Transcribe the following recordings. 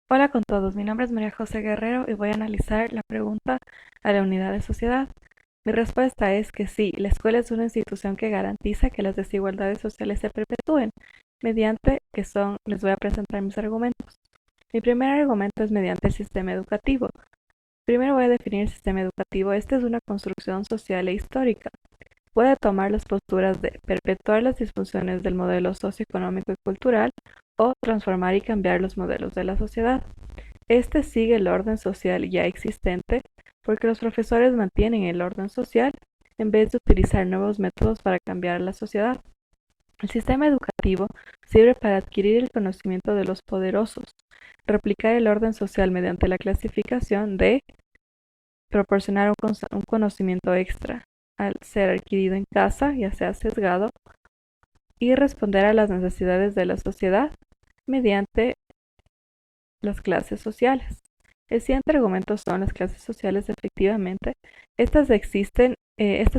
Hola con todos, mi nombre es María José Guerrero y voy a analizar la pregunta a la unidad de sociedad. Mi respuesta es que sí, la escuela es una institución que garantiza que las desigualdades sociales se perpetúen, les voy a presentar mis argumentos. Mi primer argumento es mediante el sistema educativo. Primero voy a definir el sistema educativo. Este es una construcción social e histórica. Puede tomar las posturas de perpetuar las disfunciones del modelo socioeconómico y cultural o transformar y cambiar los modelos de la sociedad. Este sigue el orden social ya existente porque los profesores mantienen el orden social en vez de utilizar nuevos métodos para cambiar la sociedad. El sistema educativo sirve para adquirir el conocimiento de los poderosos, replicar el orden social mediante la clasificación de proporcionar un conocimiento extra al ser adquirido en casa, ya sea sesgado, y responder a las necesidades de la sociedad mediante las clases sociales. El siguiente argumento son las clases sociales. Efectivamente, estas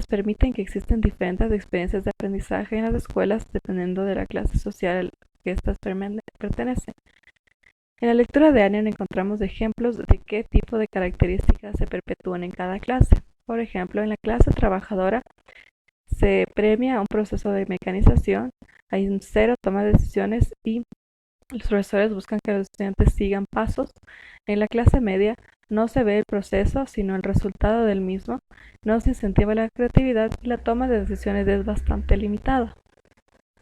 permiten que existen diferentes experiencias de aprendizaje en las escuelas dependiendo de la clase social a la que éstas pertenecen. En la lectura de Anien encontramos ejemplos de qué tipo de características se perpetúan en cada clase. Por ejemplo, en la clase trabajadora se premia un proceso de mecanización, hay un cero toma de decisiones y los profesores buscan que los estudiantes sigan pasos. En la clase media no se ve el proceso, sino el resultado del mismo. No se incentiva la creatividad y la toma de decisiones es bastante limitada.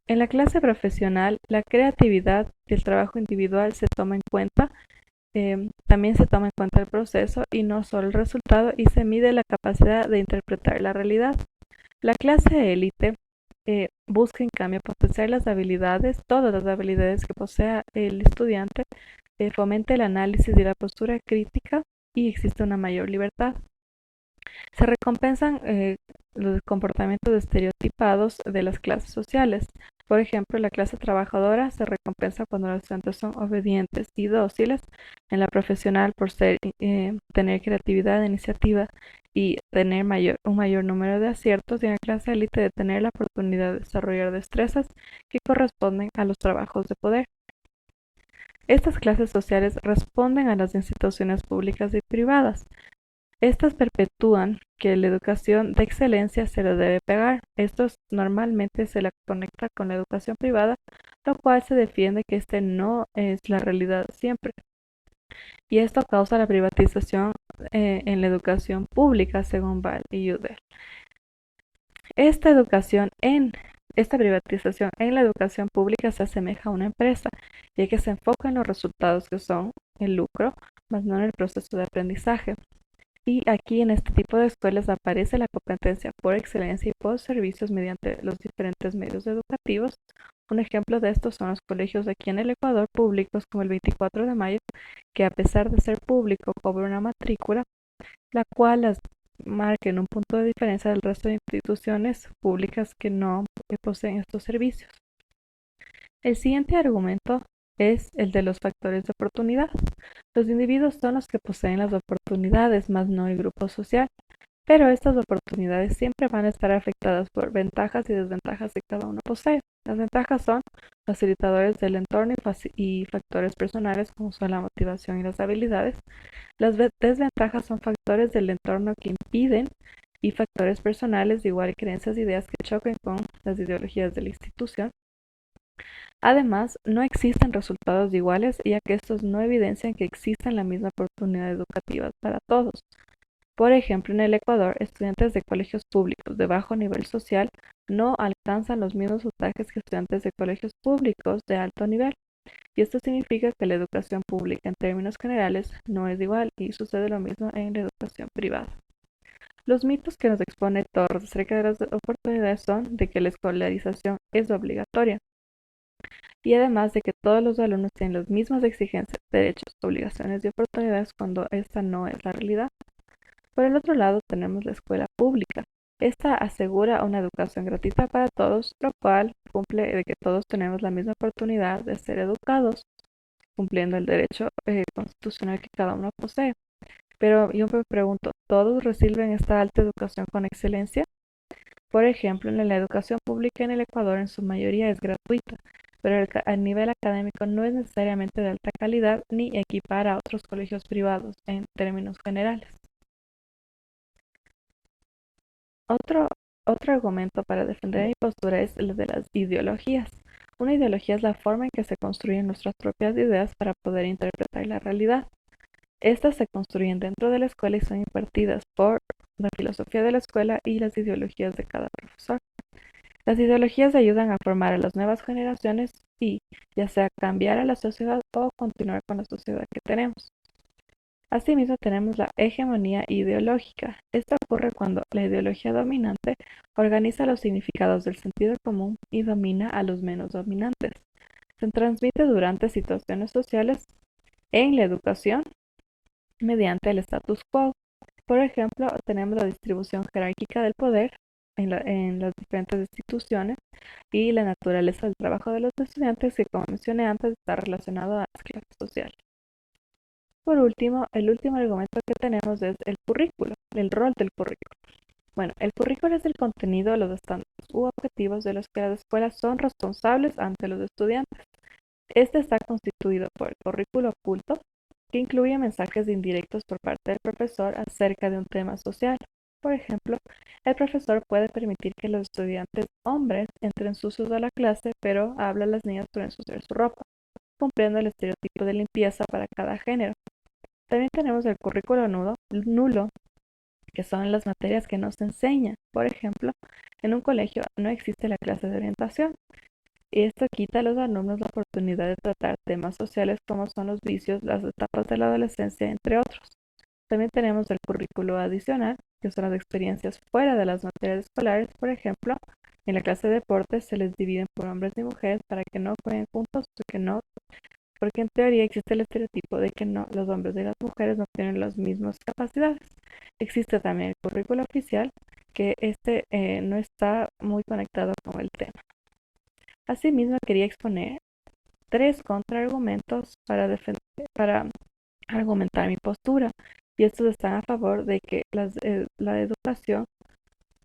En la clase profesional, la creatividad y el trabajo individual se toma en cuenta. También se toma en cuenta el proceso y no solo el resultado, y se mide la capacidad de interpretar la realidad. La clase élite busca en cambio potenciar todas las habilidades que posea el estudiante, fomenta el análisis y la postura crítica y existe una mayor libertad. Se recompensan los comportamientos estereotipados de las clases sociales. Por ejemplo, la clase trabajadora se recompensa cuando los estudiantes son obedientes y dóciles, en la profesional por tener creatividad, iniciativa y tener un mayor número de aciertos, y en la clase élite de tener la oportunidad de desarrollar destrezas que corresponden a los trabajos de poder. Estas clases sociales responden a las instituciones públicas y privadas. Estas perpetúan que la educación de excelencia se le debe pagar. Esto normalmente se la conecta con la educación privada, lo cual se defiende que este no es la realidad siempre. Y esto causa la privatización en la educación pública, según Val y Udell. Esta privatización en la educación pública se asemeja a una empresa, ya que se enfoca en los resultados que son el lucro, más no en el proceso de aprendizaje. Y aquí en este tipo de escuelas aparece la competencia por excelencia y por servicios mediante los diferentes medios educativos. Un ejemplo de esto son los colegios aquí en el Ecuador públicos como el 24 de mayo, que a pesar de ser público cobra una matrícula, la cual las marca en un punto de diferencia del resto de instituciones públicas que no poseen estos servicios. El siguiente argumento es el de los factores de oportunidad. Los individuos son los que poseen las oportunidades, más no el grupo social, pero estas oportunidades siempre van a estar afectadas por ventajas y desventajas que cada uno posee. Las ventajas son facilitadores del entorno y factores personales como son la motivación y las habilidades. Las desventajas son factores del entorno que impiden y factores personales de igual creencias e ideas que choquen con las ideologías de la institución. Además, no existen resultados iguales, ya que estos no evidencian que exista la misma oportunidad educativa para todos. Por ejemplo, en el Ecuador, estudiantes de colegios públicos de bajo nivel social no alcanzan los mismos puntajes que estudiantes de colegios públicos de alto nivel. Y esto significa que la educación pública en términos generales no es igual, y sucede lo mismo en la educación privada. Los mitos que nos expone Torres acerca de las oportunidades son de que la escolarización es obligatoria, y además de que todos los alumnos tienen las mismas exigencias, derechos, obligaciones y oportunidades, cuando esta no es la realidad. Por el otro lado tenemos la escuela pública. Esta asegura una educación gratuita para todos, lo cual cumple de que todos tenemos la misma oportunidad de ser educados, cumpliendo el derecho constitucional que cada uno posee. Pero yo me pregunto, ¿todos reciben esta alta educación con excelencia? Por ejemplo, en la educación pública en el Ecuador en su mayoría es gratuita, pero el nivel académico no es necesariamente de alta calidad ni equipara a otros colegios privados en términos generales. Otro, otro argumento para defender mi postura es el de las ideologías. Una ideología es la forma en que se construyen nuestras propias ideas para poder interpretar la realidad. Estas se construyen dentro de la escuela y son impartidas por la filosofía de la escuela y las ideologías de cada profesor. Las ideologías ayudan a formar a las nuevas generaciones y, ya sea cambiar a la sociedad o continuar con la sociedad que tenemos. Asimismo, tenemos la hegemonía ideológica. Esta ocurre cuando la ideología dominante organiza los significados del sentido común y domina a los menos dominantes. Se transmite durante situaciones sociales en la educación mediante el status quo. Por ejemplo, tenemos la distribución jerárquica del poder en las diferentes instituciones y la naturaleza del trabajo de los estudiantes que, como mencioné antes, está relacionado a las clases sociales. Por último, el último argumento que tenemos es el currículo, el rol del currículo. Bueno, el currículo es el contenido, los estándares u objetivos de los que las escuelas son responsables ante los estudiantes. Este está constituido por el currículo oculto, que incluye mensajes indirectos por parte del profesor acerca de un tema social. Por ejemplo, el profesor puede permitir que los estudiantes hombres entren sucios a la clase, pero habla a las niñas por ensuciar su ropa, cumpliendo el estereotipo de limpieza para cada género. También tenemos el currículo nulo, que son las materias que no se enseñan. Por ejemplo, en un colegio no existe la clase de orientación, y esto quita a los alumnos la oportunidad de tratar temas sociales como son los vicios, las etapas de la adolescencia, entre otros. También tenemos el currículo adicional, que son las experiencias fuera de las materias escolares. Por ejemplo, en la clase de deportes se les dividen por hombres y mujeres para que no jueguen juntos, porque en teoría existe el estereotipo de que no, los hombres y las mujeres no tienen las mismas capacidades. Existe también el currículo oficial, que no está muy conectado con el tema. Asimismo, quería exponer 3 contraargumentos para argumentar mi postura, y estos están a favor de que la educación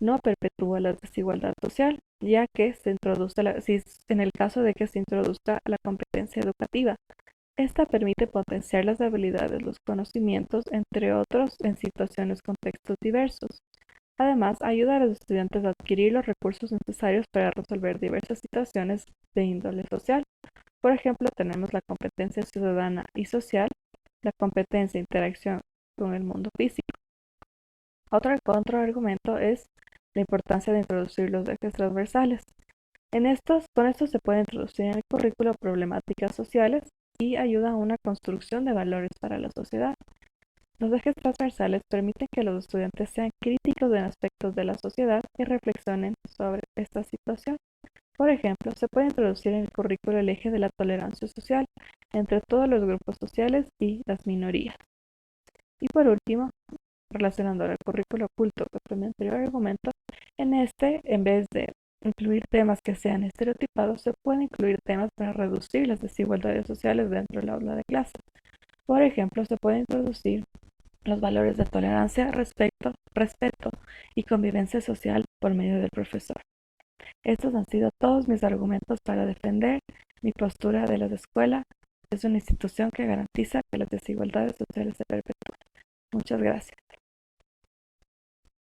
no perpetúa la desigualdad social, ya que en el caso de que se introduzca la competencia educativa. Esta permite potenciar las habilidades, los conocimientos, entre otros, en situaciones, contextos diversos. Además, ayuda a los estudiantes a adquirir los recursos necesarios para resolver diversas situaciones de índole social. Por ejemplo, tenemos la competencia ciudadana y social, la competencia de interacción con el mundo físico. Otro contraargumento es la importancia de introducir los ejes transversales. Con estos se puede introducir en el currículo problemáticas sociales y ayuda a una construcción de valores para la sociedad. Los ejes transversales permiten que los estudiantes sean críticos en aspectos de la sociedad y reflexionen sobre esta situación. Por ejemplo, se puede introducir en el currículo el eje de la tolerancia social entre todos los grupos sociales y las minorías. Y por último, relacionando al currículo oculto con mi anterior argumento, en vez de incluir temas que sean estereotipados, se pueden incluir temas para reducir las desigualdades sociales dentro del aula de clase. Por ejemplo, se puede introducir los valores de tolerancia, respeto y convivencia social por medio del profesor. Estos han sido todos mis argumentos para defender mi postura de la escuela. Es una institución que garantiza que las desigualdades sociales se perpetúen. Muchas gracias.